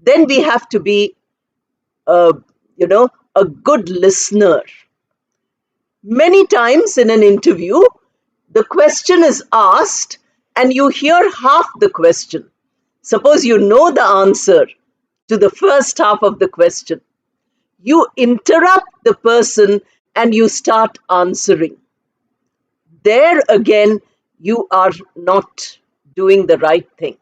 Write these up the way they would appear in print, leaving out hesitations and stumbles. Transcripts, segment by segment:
then we have to be, uh, a good listener. Many times in an interview, the question is asked and you hear half the question. Suppose you know the answer to the first half of the question. You interrupt the person and you start answering. There again, you are not doing the right thing.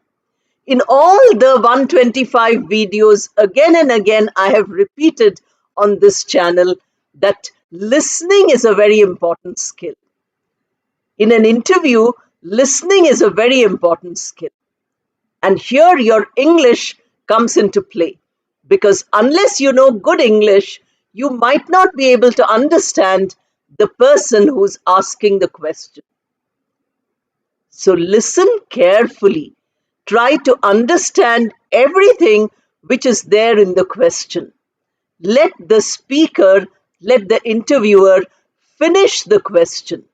In all the 125 videos, again and again, I have repeated on this channel that listening is a very important skill. In an interview, listening is a very important skill. And here your English comes into play. Because unless you know good English, you might not be able to understand the person who's asking the question. So listen carefully. Try to understand everything which is there in the question. Let the speaker, let the interviewer finish the question.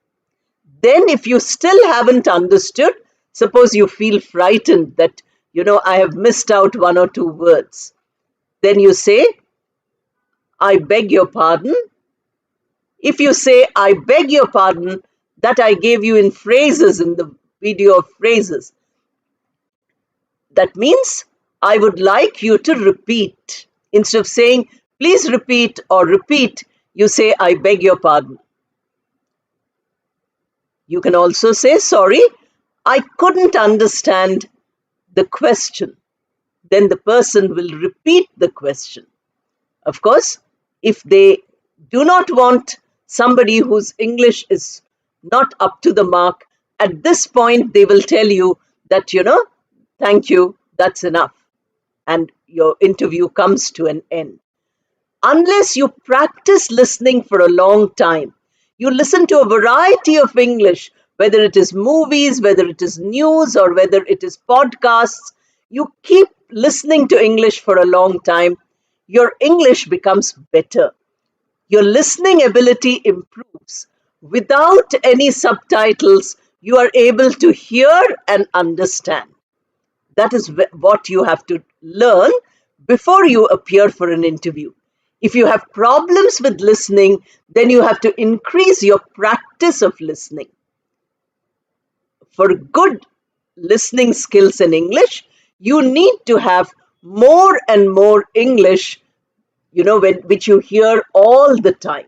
Then, if you still haven't understood, suppose you feel frightened that, I have missed out one or two words. Then you say, I beg your pardon. If you say, I beg your pardon, that I gave you in phrases, in the video of phrases. That means I would like you to repeat. Instead of saying, please repeat or repeat, you say, I beg your pardon. You can also say, sorry, I couldn't understand the question. Then the person will repeat the question. Of course, if they do not want somebody whose English is not up to the mark, at this point they will tell you that, thank you, that's enough. And your interview comes to an end. Unless you practice listening for a long time, you listen to a variety of English, whether it is movies, whether it is news, or whether it is podcasts, you keep listening to English for a long time, your English becomes better. Your listening ability improves. Without any subtitles, you are able to hear and understand. That is what you have to learn before you appear for an interview. If you have problems with listening, then you have to increase your practice of listening. For good listening skills in English, you need to have more and more English, which you hear all the time.